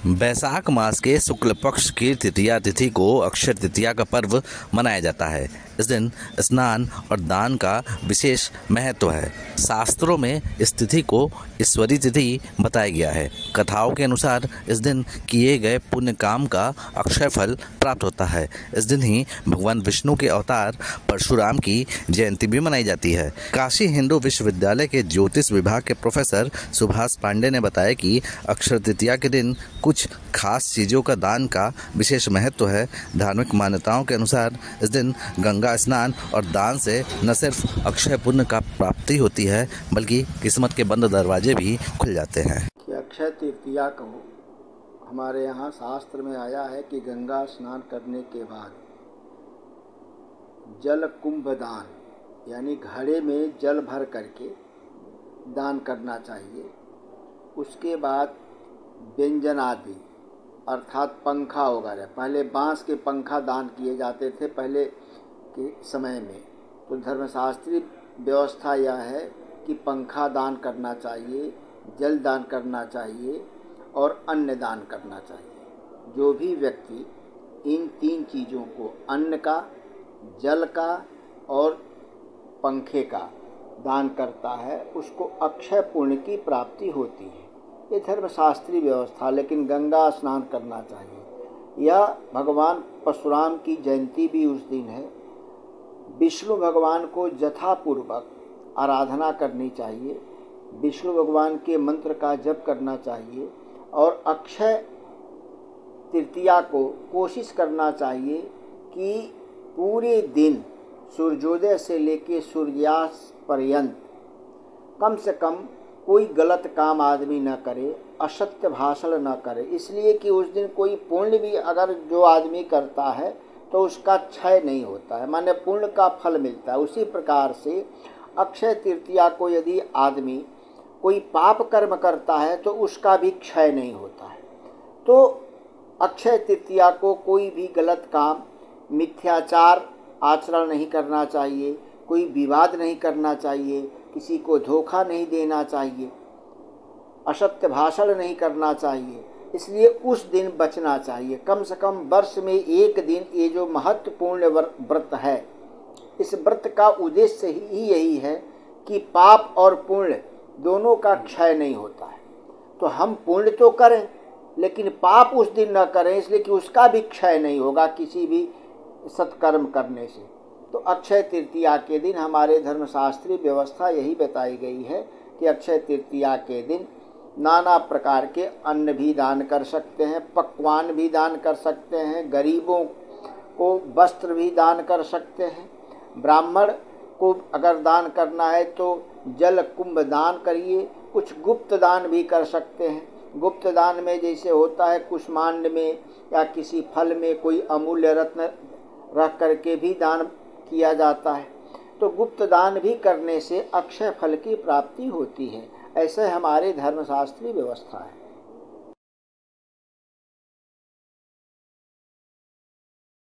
बैसाख मास के शुक्ल पक्ष की तृतीया तिथि को अक्षय तृतीया का पर्व मनाया जाता है। इस दिन स्नान और दान का विशेष महत्व है। शास्त्रों में इस तिथि को ईश्वरी तिथि बताया गया है। कथाओं के अनुसार इस दिन किए गए पुण्य काम का अक्षय फल प्राप्त होता है। इस दिन ही भगवान विष्णु के अवतार परशुराम की जयंती भी मनाई जाती है। काशी हिंदू विश्वविद्यालय के ज्योतिष विभाग के प्रोफेसर सुभाष पांडे ने बताया कि अक्षय तृतीया के दिन कुछ खास चीज़ों का दान का विशेष महत्व है। धार्मिक मान्यताओं के अनुसार इस दिन गंगा स्नान और दान से न सिर्फ अक्षय पुण्य का प्राप्ति होती है, बल्कि किस्मत के बंद दरवाजे भी खुल जाते हैं। अक्षय तृतीया को हमारे यहाँ शास्त्र में आया है कि गंगा स्नान करने के बाद जल कुंभ दान यानी घड़े में जल भर करके दान करना चाहिए। उसके बाद व्यंजन आदि अर्थात पंखा वगैरह, पहले बांस के पंखा दान किए जाते थे पहले के समय में, तो धर्मशास्त्रीय व्यवस्था यह है कि पंखा दान करना चाहिए, जल दान करना चाहिए और अन्न दान करना चाहिए। जो भी व्यक्ति इन तीन चीज़ों को, अन्न का, जल का और पंखे का दान करता है, उसको अक्षय पुण्य की प्राप्ति होती है। ये धर्मशास्त्रीय व्यवस्था। लेकिन गंगा स्नान करना चाहिए। यह भगवान परशुराम की जयंती भी उस दिन है। विष्णु भगवान को यथापूर्वक आराधना करनी चाहिए, विष्णु भगवान के मंत्र का जप करना चाहिए और अक्षय तृतीया को कोशिश करना चाहिए कि पूरे दिन सूर्योदय से लेकर सूर्यास्त पर्यंत कम से कम कोई गलत काम आदमी न करे, असत्य भाषण न करे। इसलिए कि उस दिन कोई पुण्य भी अगर जो आदमी करता है तो उसका क्षय नहीं होता है, माने पुण्य का फल मिलता है। उसी प्रकार से अक्षय तृतीया को यदि आदमी कोई पाप कर्म करता है तो उसका भी क्षय नहीं होता है। तो अक्षय तृतीया को कोई भी गलत काम, मिथ्याचार आचरण नहीं करना चाहिए, कोई विवाद नहीं करना चाहिए, किसी को धोखा नहीं देना चाहिए, असत्य भाषण नहीं करना चाहिए। इसलिए उस दिन बचना चाहिए। कम से कम वर्ष में एक दिन ये जो महत्वपूर्ण व्रत है, इस व्रत का उद्देश्य ही यही है कि पाप और पुण्य दोनों का क्षय नहीं होता है। तो हम पुण्य तो करें लेकिन पाप उस दिन न करें, इसलिए कि उसका भी क्षय नहीं होगा किसी भी सत्कर्म करने से। तो अक्षय तृतीया के दिन हमारे धर्मशास्त्रीय व्यवस्था यही बताई गई है कि अक्षय तृतीया के दिन नाना प्रकार के अन्न भी दान कर सकते हैं, पकवान भी दान कर सकते हैं, गरीबों को वस्त्र भी दान कर सकते हैं। ब्राह्मण को अगर दान करना है तो जल कुंभ दान करिए। कुछ गुप्त दान भी कर सकते हैं। गुप्त दान में जैसे होता है कुष्मांड में या किसी फल में कोई अमूल्य रत्न रख करके भी दान किया जाता है। तो गुप्त दान भी करने से अक्षय फल की प्राप्ति होती है। ऐसे हमारे धर्मशास्त्रीय व्यवस्था है।